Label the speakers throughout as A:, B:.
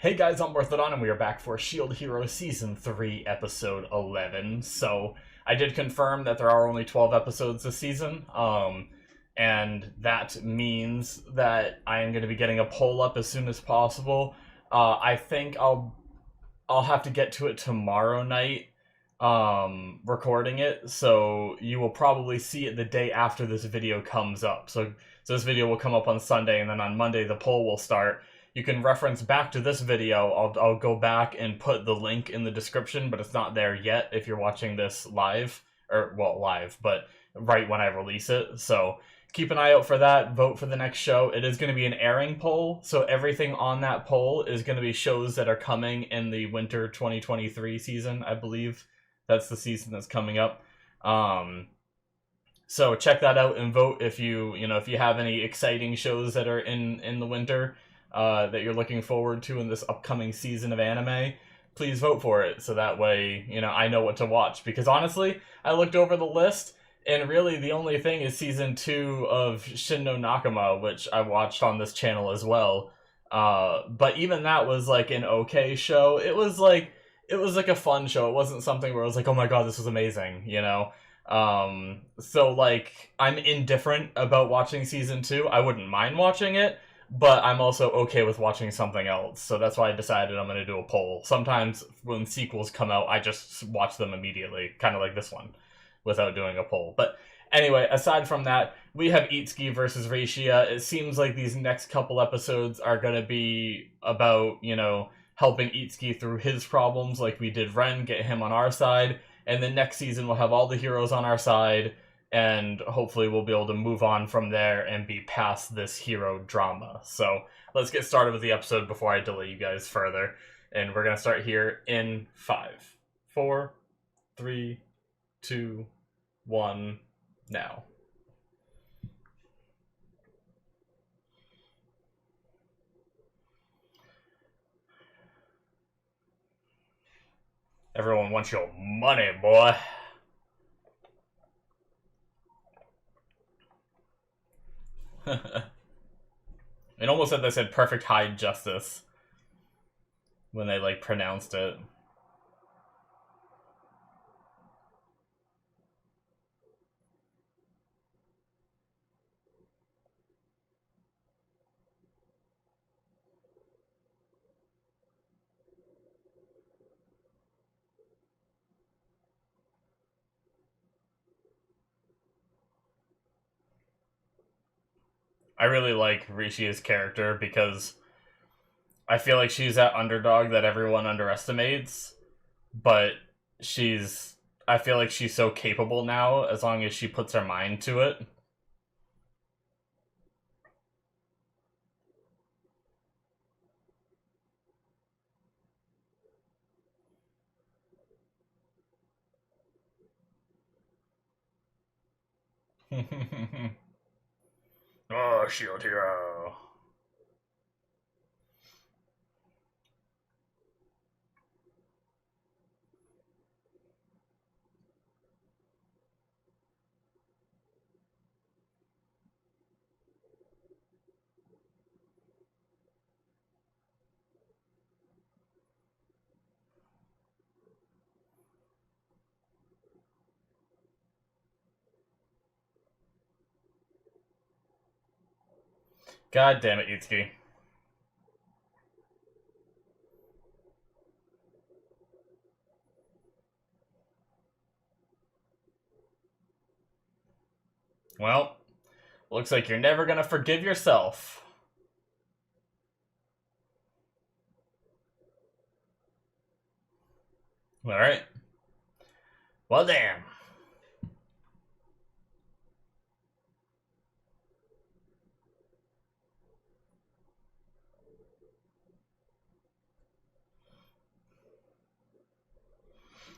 A: Hey guys, I'm Morthadon, and we are back for Shield Hero Season 3, Episode 11. So, I did confirm that there are only 12 episodes this season, and that means that I am going to be getting a poll up as soon as possible. I think I'll have to get to it tomorrow night, recording it, so you will probably see it the day after this video comes up. So this video will come up on Sunday, and then on Monday the poll will start. You can reference back to this video. I'll go back and put the link in the description, but it's not there yet if you're watching this live, or, well, live, but right when I release it. So keep an eye out for that. Vote for the next show. It is going to be an airing poll, so everything on that poll is going to be shows that are coming in the winter 2023 season, I believe. That's the season that's coming up. So check that out and vote if you have any exciting shows that are in the winter that you're looking forward to in this upcoming season of anime. Please vote for it, so that way, I know what to watch. Because honestly, I looked over the list, and really the only thing is Season 2 of Shin no Nakama, which I watched on this channel as well. But even that was like an okay show. It was like a fun show. It wasn't something where I was like, oh my god, this was amazing, So like, I'm indifferent about watching Season 2. I wouldn't mind watching it, but I'm also okay with watching something else. So that's why I decided I'm going to do a poll. Sometimes when sequels come out, I just watch them immediately, kind of like this one, without doing a poll. But anyway, aside from that, we have Itsuki versus Reishia. It seems like these next couple episodes are going to be about, helping Itsuki through his problems, like we did Ren, get him on our side. And then next season, we'll have all the heroes on our side, and hopefully we'll be able to move on from there and be past this hero drama. So let's get started with the episode before I delay you guys further. And we're going to start here in 5, 4, 3, 2, 1, now. Everyone wants your money, boy. It almost said they said perfect high justice when they like pronounced it. I really like Rishi's character because I feel like she's that underdog that everyone underestimates, but I feel like she's so capable now as long as she puts her mind to it. Oh, Shield Hero. God damn it, Itsuki. Well, looks like you're never gonna forgive yourself. Alright. Well, damn.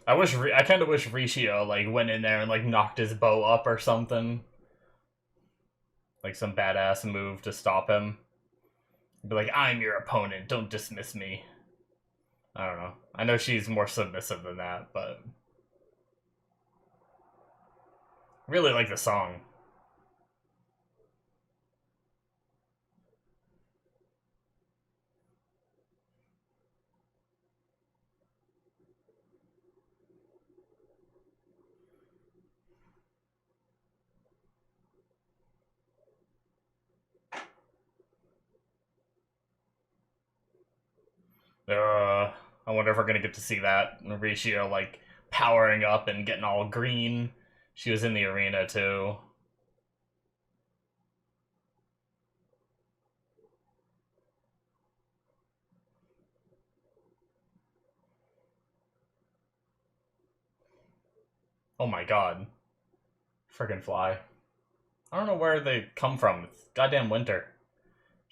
A: I kind of wish Rishio like went in there and like knocked his bow up or something, like some badass move to stop him. Be like, I'm your opponent. Don't dismiss me. I don't know. I know she's more submissive than that, but really like the song. I wonder if we're gonna get to see that. Risha, like, powering up and getting all green. She was in the arena, too. Oh my god. Friggin' fly. I don't know where they come from. It's goddamn winter.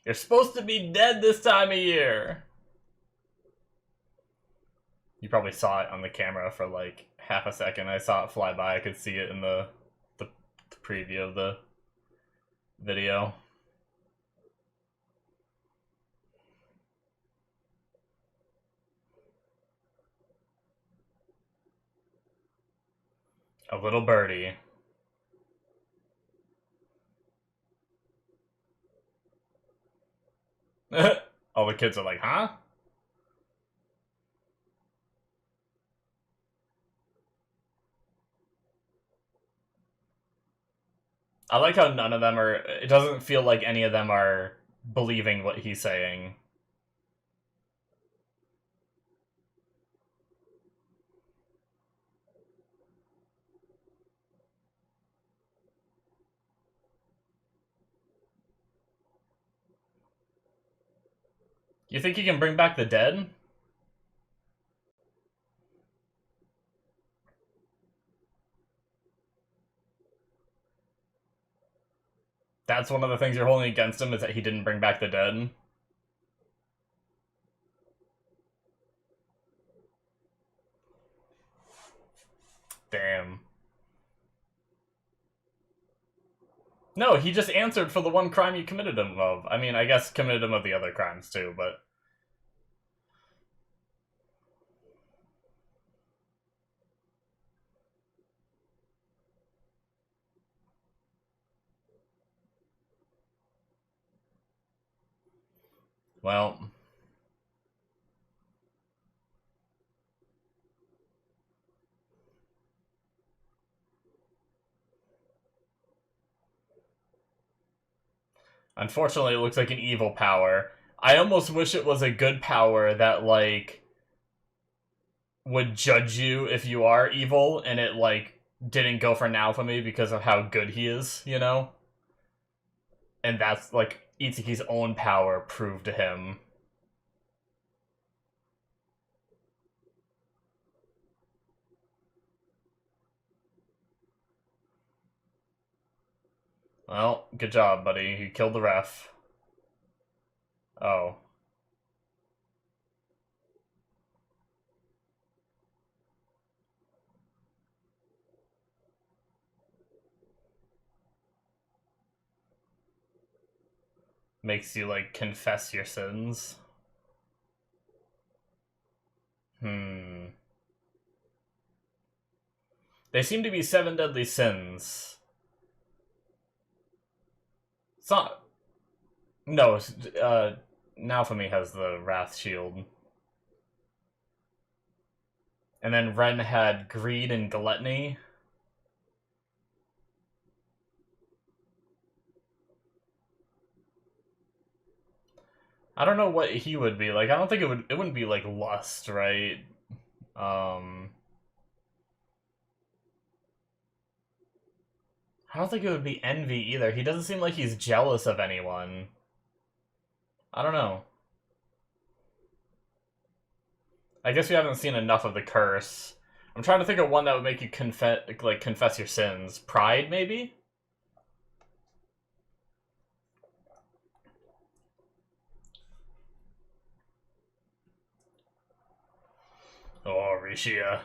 A: You're supposed to be dead this time of year! You probably saw it on the camera for like half a second. I saw it fly by. I could see it in the preview of the video. A little birdie. All the kids are like, huh? I like how none of them are... It doesn't feel like any of them are believing what he's saying. You think he can bring back the dead? That's one of the things you're holding against him, is that he didn't bring back the dead. Damn. No, he just answered for the one crime you committed him of. I mean, I guess committed him of the other crimes too, but... Well... Unfortunately, it looks like an evil power. I almost wish it was a good power that, like, would judge you if you are evil, and it, like, didn't go for Naofumi because of how good he is, you know? And that's, like, Itsuki's own power proved to him. Well, good job, buddy. You killed the ref. Oh. Makes you, like, confess your sins. Hmm. They seem to be 7 deadly sins. It's not... No, Naofumi has the Wrath Shield. And then Ren had Greed and Gluttony. I don't know what he would be like. I don't think it wouldn't be like lust, right? I don't think it would be envy either. He doesn't seem like he's jealous of anyone. I don't know. I guess we haven't seen enough of the curse. I'm trying to think of one that would make you confess your sins. Pride, maybe? Oh, Rishia.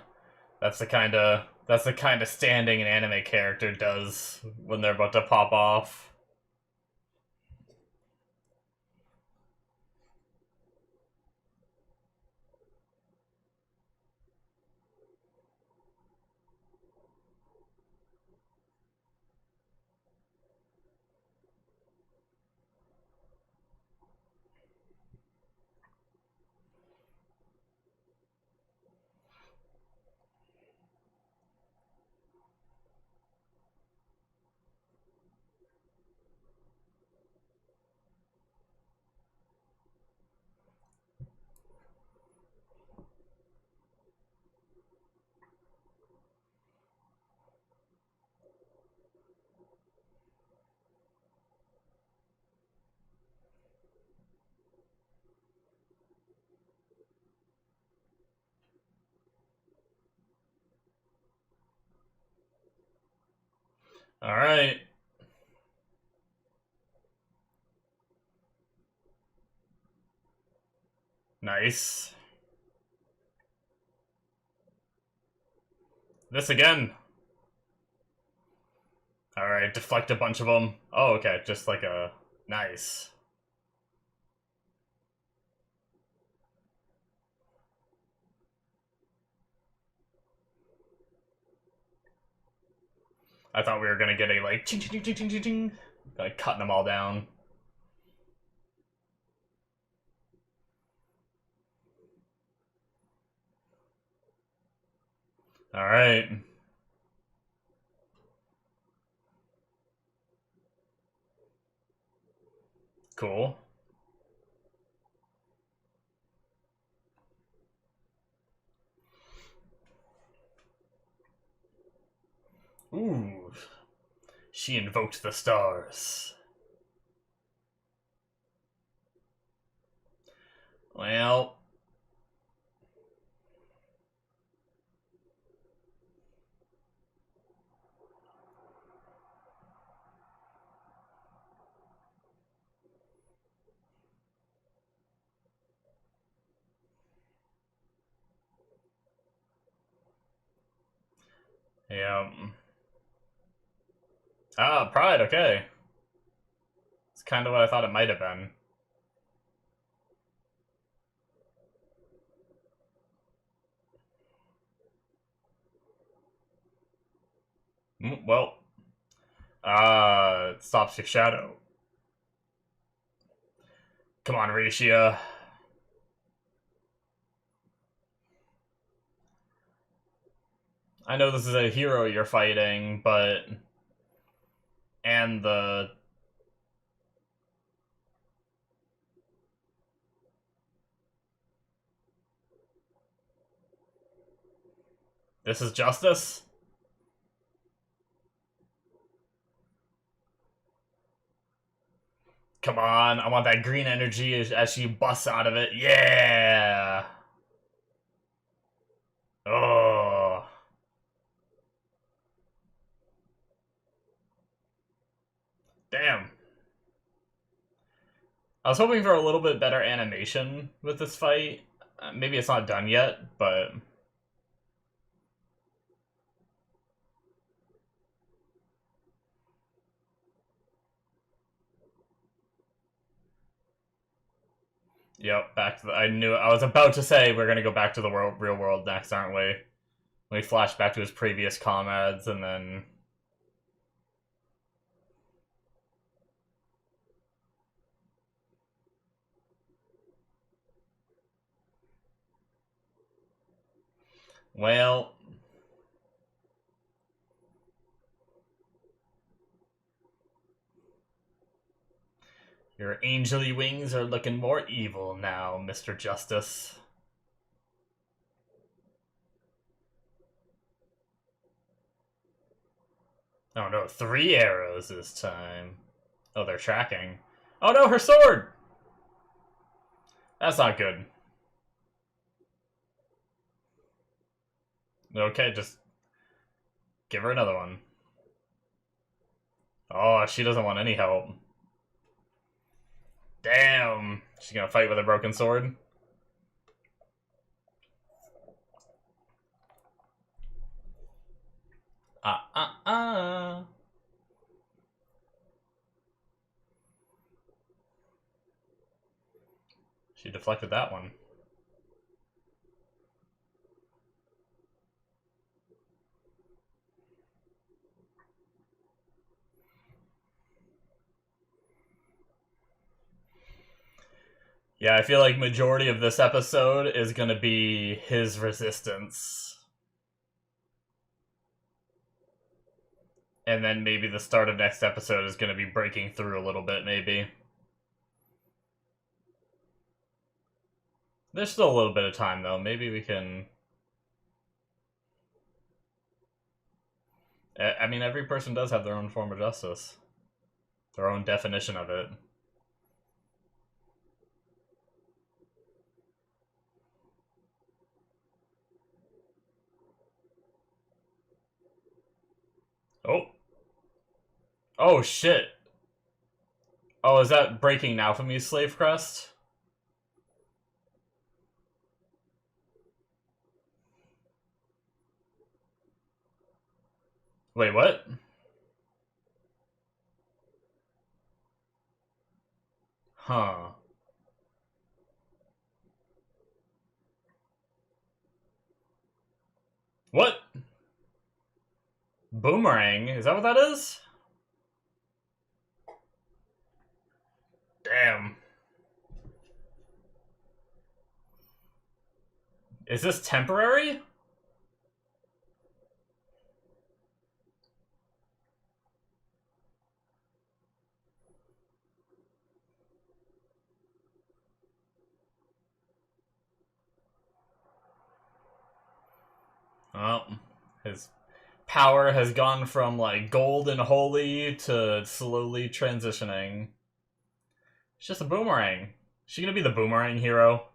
A: That's the kind of standing an anime character does when they're about to pop off. Alright. Nice. This again. Alright, deflect a bunch of them. Oh, okay, just like a... Nice. I thought we were gonna get a, like, ching ching ching ching ching ching, like, cutting them all down. Alright. Cool. Ooh. She invoked the stars. Well... Yeah. Ah, Pride, okay. It's kind of what I thought it might have been. Well, it stops your shadow. Come on, Risha. I know this is a hero you're fighting, but... And the... This is justice? Come on, I want that green energy as she busts out of it. Yeah! Oh. Damn. I was hoping for a little bit better animation with this fight. Maybe it's not done yet, but... Yep, back to the... I knew... I was about to say we're gonna go back to the real world next, aren't we? We flash back to his previous comrades, and then... Well... Your angelly wings are looking more evil now, Mr. Justice. Oh no, 3 arrows this time. Oh, they're tracking. Oh no, her sword! That's not good. Okay, just give her another one. Oh, she doesn't want any help. Damn! She's gonna fight with a broken sword? Ah. She deflected that one. Yeah, I feel like majority of this episode is gonna be his resistance. And then maybe the start of next episode is gonna be breaking through a little bit, maybe. There's still a little bit of time, though. Maybe we can... I mean, every person does have their own form of justice. Their own definition of it. Oh. Oh, shit. Oh, is that breaking Naofami's slave crest? Wait, what? Huh. What? Boomerang? Is that what that is? Damn. Is this temporary? Oh, his power has gone from, like, gold and holy to slowly transitioning. It's just a boomerang. Is she gonna be the boomerang hero?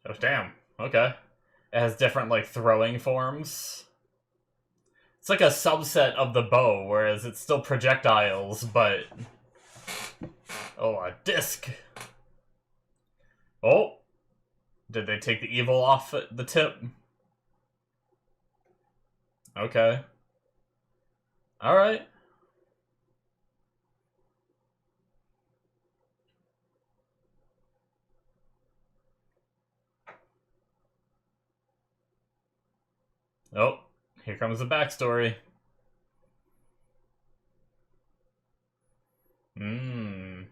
A: Oh, damn. Okay. It has different, like, throwing forms. It's like a subset of the bow, whereas it's still projectiles, but... Oh, a disc! Oh! Did they take the evil off at the tip? Okay. Alright. Oh, here comes the backstory. Mmm.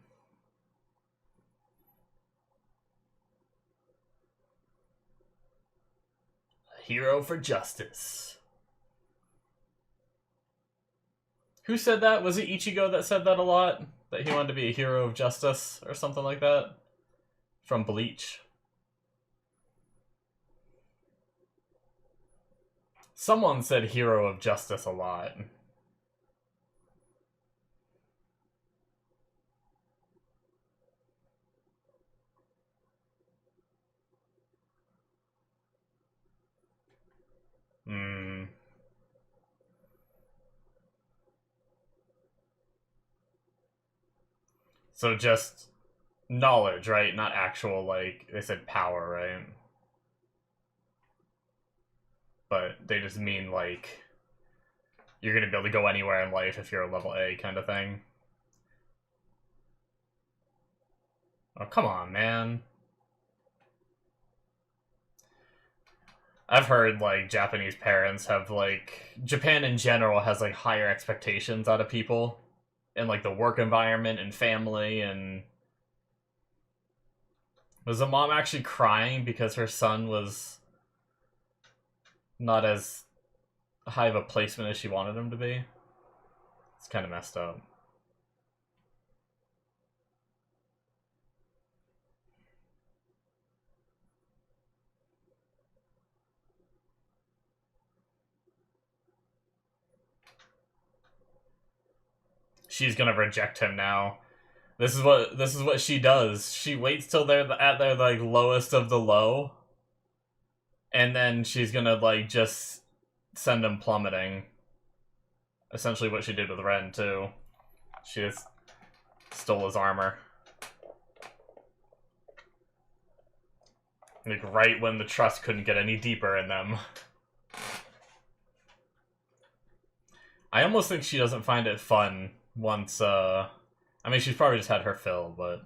A: Hero for justice. Who said that? Was it Ichigo that said that a lot? That he wanted to be a hero of justice or something like that? From Bleach. Someone said hero of justice a lot. Hmm. So just knowledge, right? Not actual, like, they said power, right? But they just mean, like, you're gonna be able to go anywhere in life if you're a level A kind of thing. Oh, come on, man. I've heard, like, Japanese parents have, like... Japan in general has, like, higher expectations out of people. In, like, the work environment and family, and... Was the mom actually crying because her son was... not as high of a placement as she wanted him to be? It's kind of messed up. She's gonna reject him now. This is what she does. She waits till they're at their, like, lowest of the low, and then she's gonna, like, just send him plummeting. Essentially what she did with Ren, too. She just stole his armor. Like, right when the trust couldn't get any deeper in them. I almost think she doesn't find it fun once, I mean, she's probably just had her fill, but...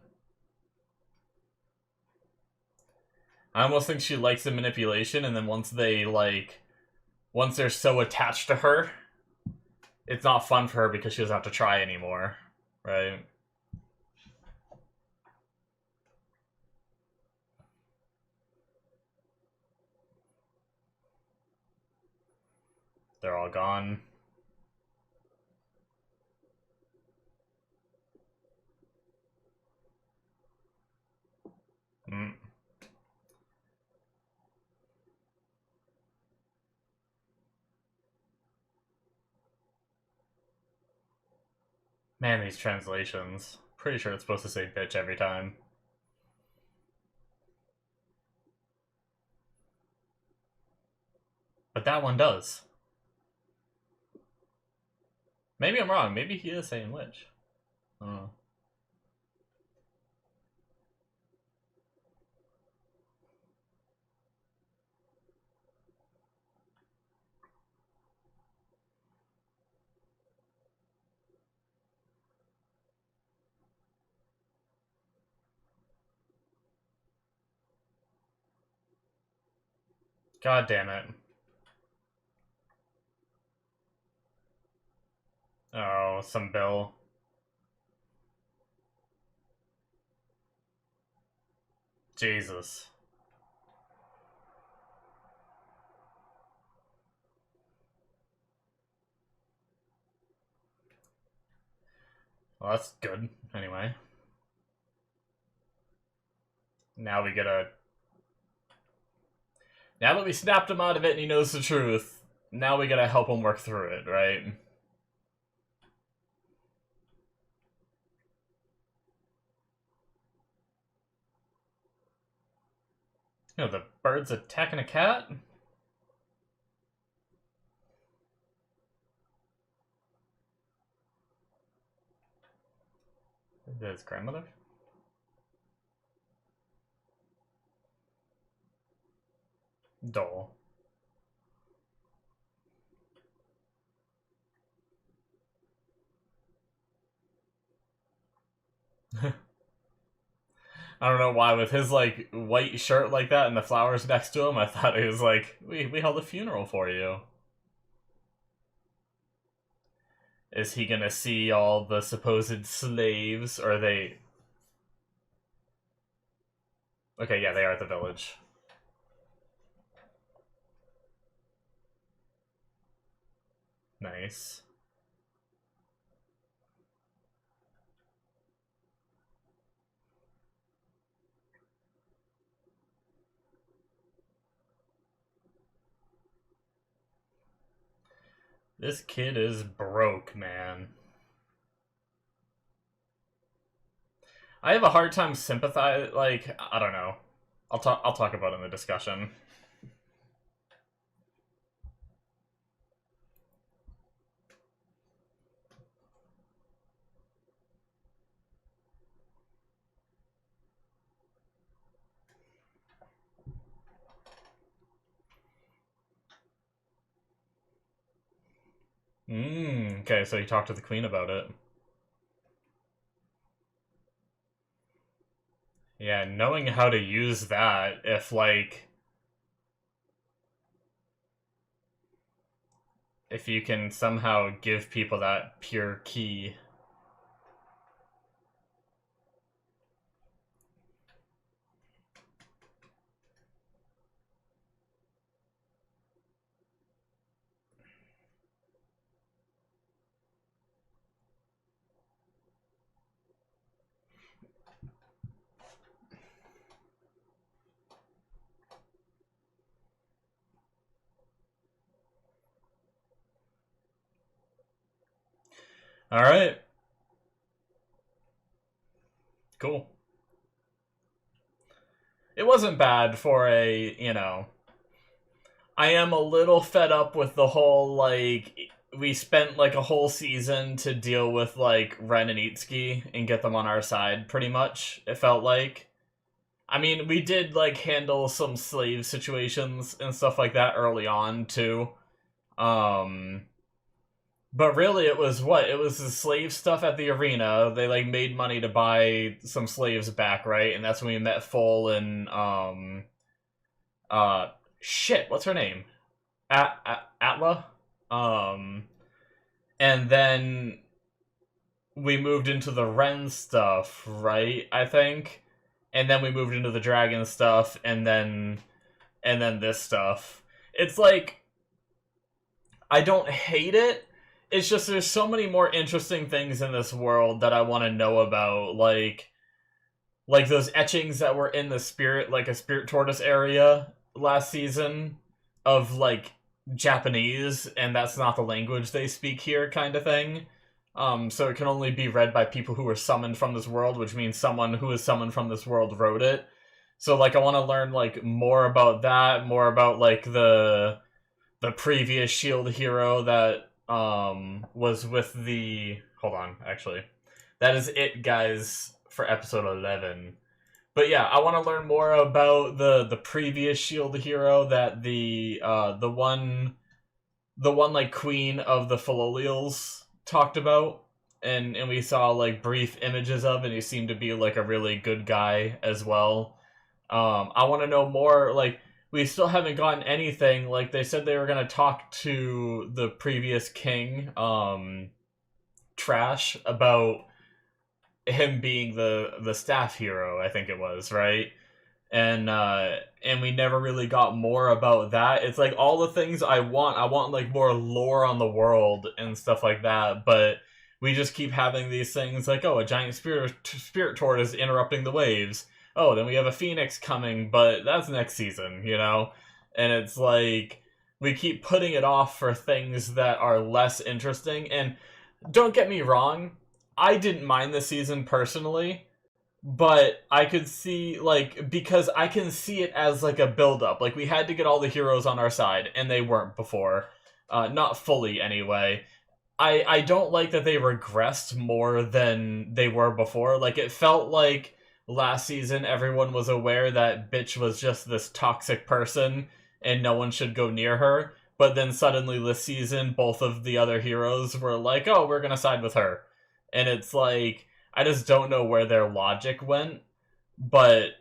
A: I almost think she likes the manipulation, and then once they, like... Once they're so attached to her, it's not fun for her because she doesn't have to try anymore, right? They're all gone. Mm. Man, these translations. Pretty sure it's supposed to say bitch every time. that one does. Maybe I'm wrong. Maybe he is saying Lich. I don't know. God damn it. Oh, some bill. Jesus. Well, that's good, anyway. Now we get a... Now that we snapped him out of it and he knows the truth, now we gotta help him work through it, right? You know, the bird's attacking a cat? Is it his grandmother? Dole. I don't know why, with his, like, white shirt like that and the flowers next to him, I thought it was like, we held a funeral for you. Is he gonna see all the supposed slaves, or are they... Okay, yeah, they are at the village. Nice. This kid is broke, man. I have a hard time sympathizing, like, I don't know. I'll talk about it in the discussion. Okay, so you talked to the queen about it. Yeah, knowing how to use that, if, like... If you can somehow give people that pure key... Alright. Cool. It wasn't bad for a, you know... I am a little fed up with the whole, like... We spent, like, a whole season to deal with, like, Ren and Itsuki and get them on our side, pretty much, it felt like. I mean, we did, like, handle some slave situations and stuff like that early on, too. But really, it was what? It was the slave stuff at the arena. They, like, made money to buy some slaves back, right? And that's when we met Full and, shit, what's her name? Atla? And then we moved into the Ren stuff, right? I think. And then we moved into the dragon stuff, and then this stuff. It's like, I don't hate it. It's just there's so many more interesting things in this world that I want to know about, like those etchings that were in the spirit, like a spirit tortoise area last season of, like, Japanese, and that's not the language they speak here, kind of thing. So it can only be read by people who are summoned from this world, which means someone who is summoned from this world wrote it. So, like, I want to learn, like, more about that, more about, like, the the previous Shield hero that was with the, hold on, actually, that is it, guys, for episode 11. But yeah, I want to learn more about the previous Shield hero that the one like queen of the Philolials talked about, and we saw like brief images of, and he seemed to be like a really good guy as well. I want to know more. Like, we still haven't gotten anything. Like, they said they were gonna talk to the previous king, Trash, about him being the staff hero, I think it was, right? And we never really got more about that. It's like all the things I want like more lore on the world and stuff like that, but we just keep having these things like, oh, a giant spirit torrent is interrupting the waves. Oh, then we have a phoenix coming, but that's next season, you know? And it's like, we keep putting it off for things that are less interesting. And don't get me wrong, I didn't mind this season personally, but I could see, like, because I can see it as like a build-up. Like, we had to get all the heroes on our side, and they weren't before. Not fully, anyway. I don't like that they regressed more than they were before. Like, it felt like last season everyone was aware that Bitch was just this toxic person, and no one should go near her. But then suddenly this season, both of the other heroes were like, oh, we're gonna side with her. And it's like, I just don't know where their logic went, but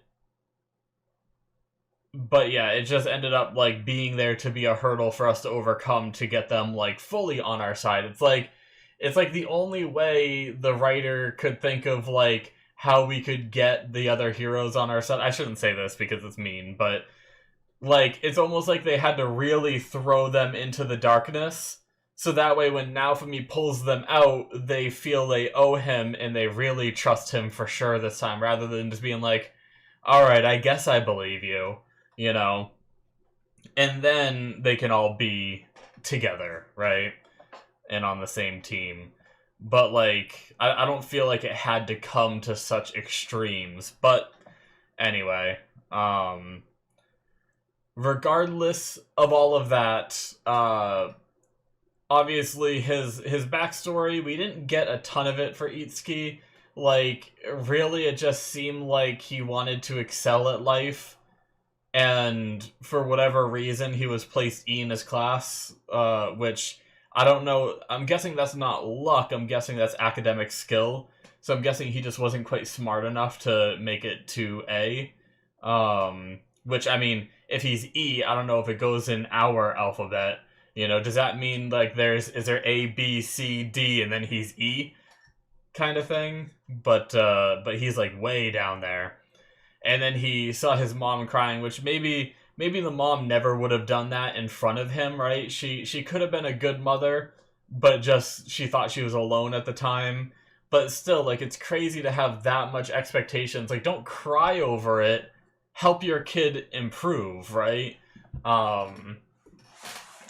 A: yeah, it just ended up like being there to be a hurdle for us to overcome to get them like fully on our side. It's like the only way the writer could think of like how we could get the other heroes on our side. I shouldn't say this because it's mean, but like, it's almost like they had to really throw them into the darkness. So that way, when Naofumi pulls them out, they feel they owe him and they really trust him for sure this time, rather than just being like, alright, I guess I believe you, you know? And then they can all be together, right? And on the same team. But, like, I don't feel like it had to come to such extremes. But, anyway, regardless of all of that, obviously his backstory, we didn't get a ton of it for Itsuki. Like, really, it just seemed like he wanted to excel at life, and for whatever reason he was placed E in his class, which I don't know, I'm guessing that's not luck, I'm guessing that's academic skill. So I'm guessing he just wasn't quite smart enough to make it to A. Which, I mean, if he's E, I don't know if it goes in our alphabet. You know, does that mean, like, is there A, B, C, D, and then he's E? Kind of thing? But he's, like, way down there. And then he saw his mom crying, which maybe the mom never would have done that in front of him, right? She could have been a good mother, but just, she thought she was alone at the time. But still, like, it's crazy to have that much expectations. Like, don't cry over it. Help your kid improve, right?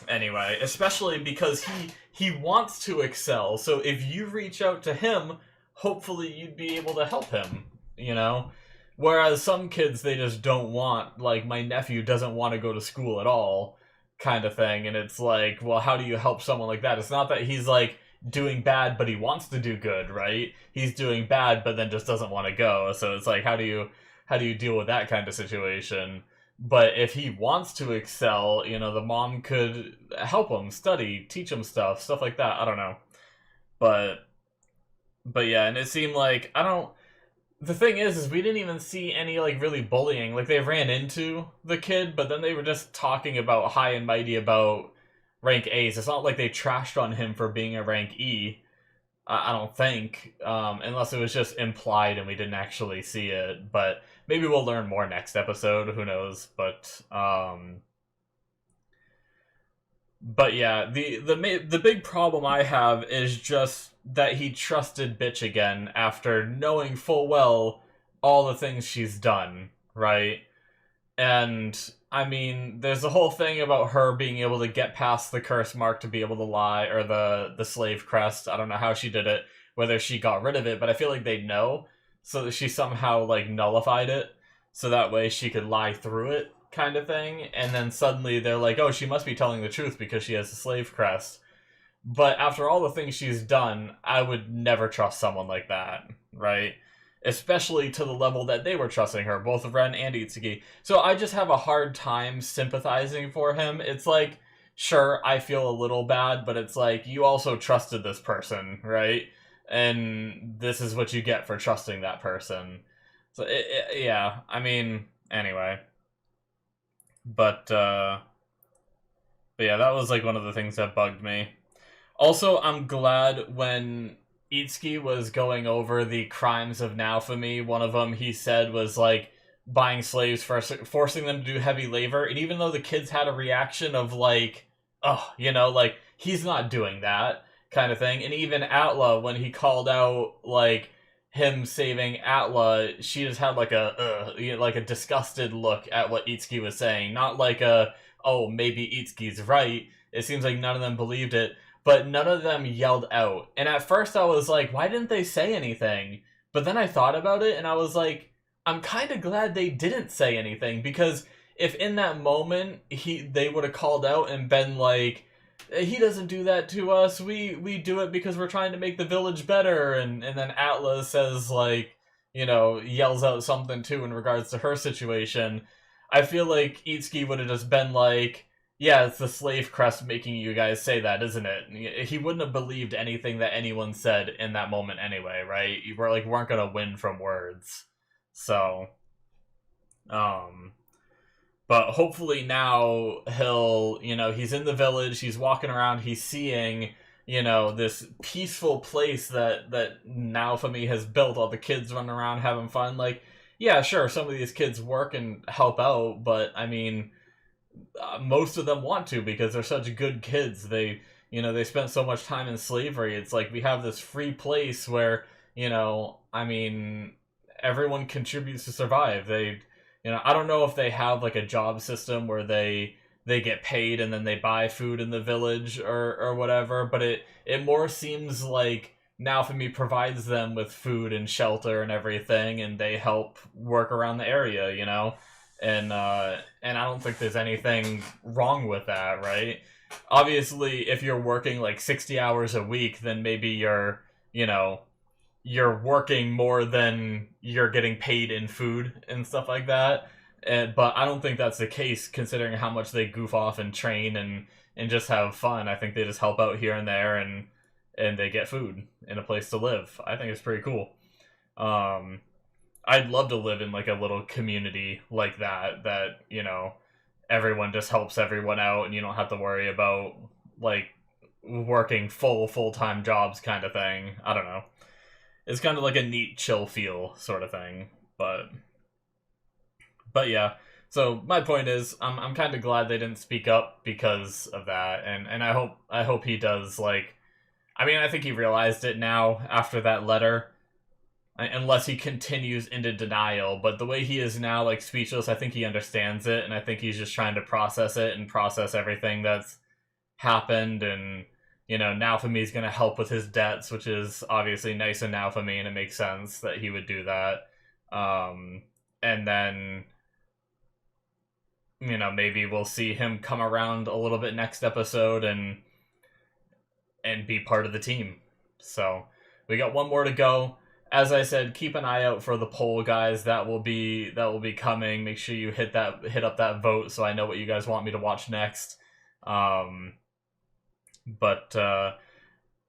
A: Anyway, especially because he wants to excel. So if you reach out to him, hopefully you'd be able to help him, you know? Whereas some kids, they just don't want, like, my nephew doesn't want to go to school at all, kind of thing. And it's like, well, how do you help someone like that? It's not that he's, like, doing bad, but he wants to do good, right? He's doing bad, but then just doesn't want to go. So it's like, how do you deal with that kind of situation? But if he wants to excel, you know, the mom could help him study, teach him stuff like that. I don't know. But yeah, and it seemed like, the thing is we didn't even see any, like, really bullying. Like, they ran into the kid, but then they were just talking about high and mighty about rank A's. It's not like they trashed on him for being a rank E. I don't think, unless it was just implied and we didn't actually see it. But maybe we'll learn more next episode. Who knows? But yeah, the big problem I have is just that he trusted Bitch again after knowing full well all the things she's done, right? And I mean, there's the whole thing about her being able to get past the curse mark to be able to lie, or the slave crest. I don't know how she did it, whether she got rid of it, but I feel like they'd know, so that she somehow, like, nullified it, so that way she could lie through it, kind of thing, and then suddenly they're like, oh, she must be telling the truth because she has a slave crest. But after all the things she's done, I would never trust someone like that, right? Especially to the level that they were trusting her, both Ren and Itsuki. So I just have a hard time sympathizing for him. It's like, sure, I feel a little bad, but it's like, you also trusted this person, right? And this is what you get for trusting that person. So, yeah, I mean, anyway. But yeah, that was like one of the things that bugged me. Also, I'm glad when Itsuki was going over the crimes of Naofumi, one of them he said was like buying slaves, forcing them to do heavy labor, and even though the kids had a reaction of like, oh, you know, like, he's not doing that kind of thing, and even Atla, when he called out like him saving Atla, she just had like a disgusted look at what Itsuki was saying, not like oh, maybe Itsuki's right. It seems like none of them believed it. But none of them yelled out. And at first I was like, why didn't they say anything? But then I thought about it and I was like, I'm kind of glad they didn't say anything, because if in that moment they would have called out and been like, he doesn't do that to us, we do it because we're trying to make the village better, and then Atlas says like, you know, yells out something too in regards to her situation, I feel like Itsuki would have just been like, yeah, it's the slave crest making you guys say that, isn't it? He wouldn't have believed anything that anyone said in that moment anyway, right? You weren't gonna win from words. So, but hopefully now he'll, you know, he's in the village, he's walking around, he's seeing, you know, this peaceful place that Naofumi has built, all the kids running around having fun. Like, yeah, sure, some of these kids work and help out, but I mean, most of them want to because they're such good kids. They, you know, they spent so much time in slavery. It's like we have this free place where, you know, I mean, everyone contributes to survive. They, you know, I don't know if they have like a job system where they get paid and then they buy food in the village or whatever, but it more seems like Naofumi provides them with food and shelter and everything, and they help work around the area, you know? And I don't think there's anything wrong with that, right? Obviously, if you're working like 60 hours a week, then maybe you're working more than you're getting paid in food and stuff like that. But I don't think that's the case, considering how much they goof off and train and just have fun. I think they just help out here and there, and they get food and a place to live. I think it's pretty cool. I'd love to live in like a little community like that, you know, everyone just helps everyone out and you don't have to worry about like working full-time jobs kind of thing. I don't know. It's kind of like a neat chill feel sort of thing, but yeah. So my point is, I'm kind of glad they didn't speak up because of that, and I hope he does. Like, I mean, I think he realized it now after that letter. Unless he continues into denial, but the way he is now, like, speechless, I think he understands it, and I think he's just trying to process it and process everything that's happened, and, you know, Naofumi's gonna help with his debts, which is obviously nice of Naofumi, and it makes sense that he would do that. And then, you know, maybe we'll see him come around a little bit next episode and be part of the team. So, we got one more to go. As I said, keep an eye out for the poll, guys. That will be coming. Make sure you hit up that vote so I know what you guys want me to watch next. But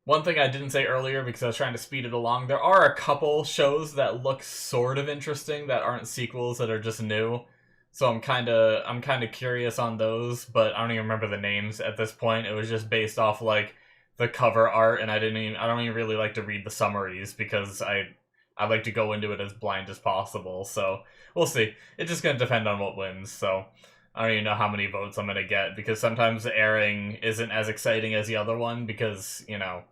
A: one thing I didn't say earlier because I was trying to speed it along, there are a couple shows that look sort of interesting that aren't sequels, that are just new. So I'm kind of curious on those, but I don't even remember the names at this point. It was just based off like the cover art, and I don't even really like to read the summaries because I like to go into it as blind as possible. So we'll see. It's just gonna depend on what wins. So I don't even know how many votes I'm gonna get, because sometimes the airing isn't as exciting as the other one because, you know,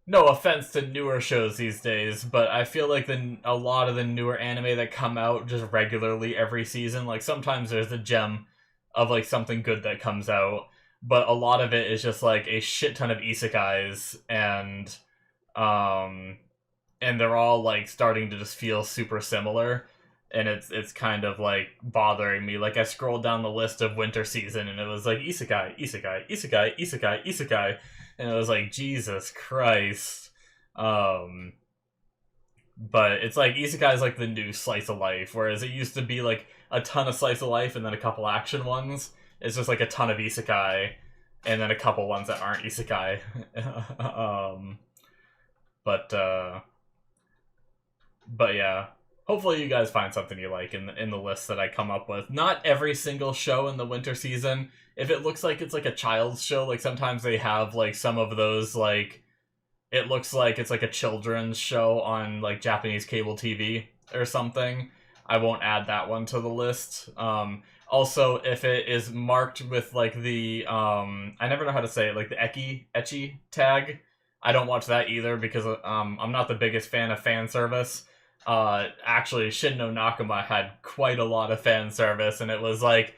A: no offense to newer shows these days, but I feel like a lot of the newer anime that come out just regularly every season, like sometimes there's a gem of like something good that comes out, but a lot of it is just like a shit ton of isekais, and they're all like starting to just feel super similar. and it's kind of like bothering me. Like I scrolled down the list of winter season, and it was like isekai, isekai, isekai, isekai, isekai, and it was like Jesus Christ. But it's like isekai is like the new slice of life, whereas it used to be like a ton of slice of life and then a couple action ones. It's just like a ton of isekai and then a couple ones that aren't isekai. But yeah, hopefully you guys find something you like in the list that I come up with. Not every single show in the winter season. If it looks like it's like a child's show, like sometimes they have like some of those like it looks like it's like a children's show on like Japanese cable TV or something, I won't add that one to the list. Also, if it is marked with like the I never know how to say it, like the ecchi tag, I don't watch that either because I'm not the biggest fan of fan service. Actually, Shin no Nakama had quite a lot of fan service, and it was like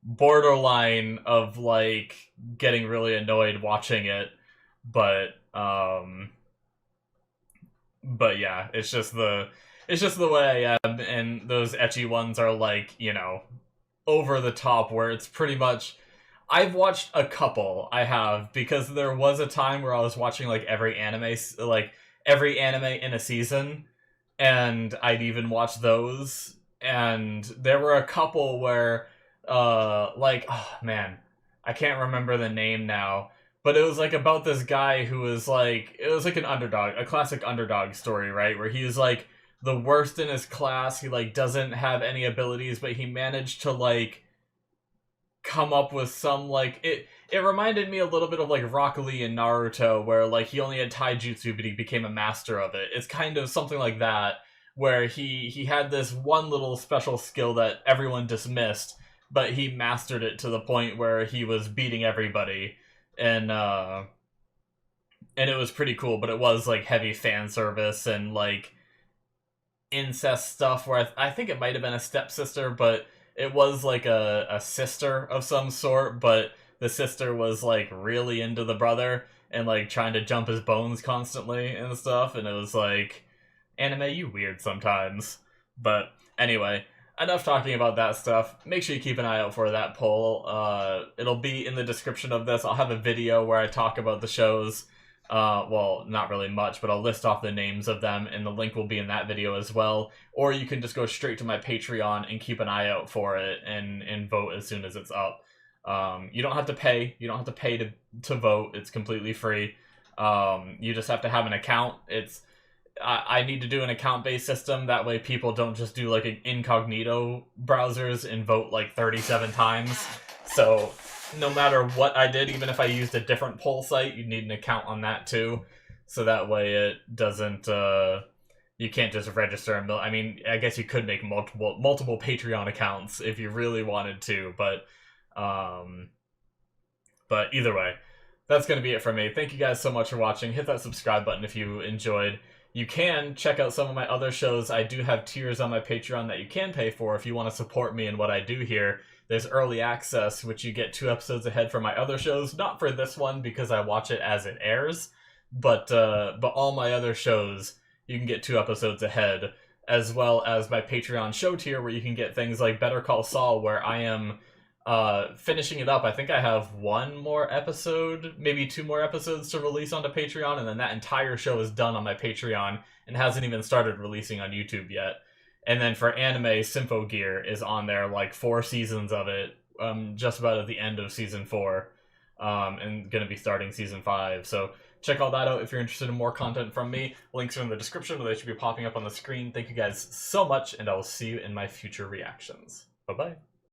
A: borderline of like getting really annoyed watching it, but yeah, it's just the way I am, and those ecchi ones are like, you know, over the top where it's pretty much I've watched a couple, I have, because there was a time where I was watching like every anime in a season, and I'd even watch those, and there were a couple where like, oh man, I can't remember the name now, but it was like about this guy who was like, it was like an underdog, a classic underdog story, right? Where he's like the worst in his class, he like doesn't have any abilities, but he managed to like come up with some like it reminded me a little bit of like Rock Lee in Naruto, where like he only had taijutsu but he became a master of it. It's kind of something like that, where he had this one little special skill that everyone dismissed, but he mastered it to the point where he was beating everybody, and it was pretty cool. But it was like heavy fan service and like incest stuff, where I think it might have been a stepsister, but it was like a sister of some sort, but the sister was like really into the brother and like trying to jump his bones constantly and stuff, and it was like, anime, you weird sometimes. But anyway, enough talking about that stuff. Make sure you keep an eye out for that poll. It'll be in the description of this. I'll have a video where I talk about the shows. Well, not really much, but I'll list off the names of them, and the link will be in that video as well. Or you can just go straight to my Patreon and keep an eye out for it and vote as soon as it's up. You don't have to pay. You don't have to pay to vote. It's completely free. You just have to have an account. I need to do an account-based system. That way people don't just do like an incognito browsers and vote like 37 times. So no matter what I did, even if I used a different poll site, you need an account on that too. So that way it doesn't, you can't just register I mean, I guess you could make multiple Patreon accounts if you really wanted to, but either way, that's going to be it for me. Thank you guys so much for watching. Hit that subscribe button if you enjoyed. You can check out some of my other shows. I do have tiers on my Patreon that you can pay for if you want to support me in what I do here. There's early access, which you get 2 episodes ahead for my other shows. Not for this one because I watch it as it airs, but all my other shows you can get 2 episodes ahead, as well as my Patreon show tier where you can get things like Better Call Saul, where I am finishing it up. I think I have 1 more episode, maybe 2 more episodes to release onto Patreon, and then that entire show is done on my Patreon and hasn't even started releasing on YouTube yet. And then for anime, Symphogear is on there, like 4 seasons of it, just about at the end of season 4, and gonna be starting season 5. So check all that out if you're interested in more content from me. Links are in the description, or they should be popping up on the screen. Thank you guys so much, and I will see you in my future reactions. Bye-bye.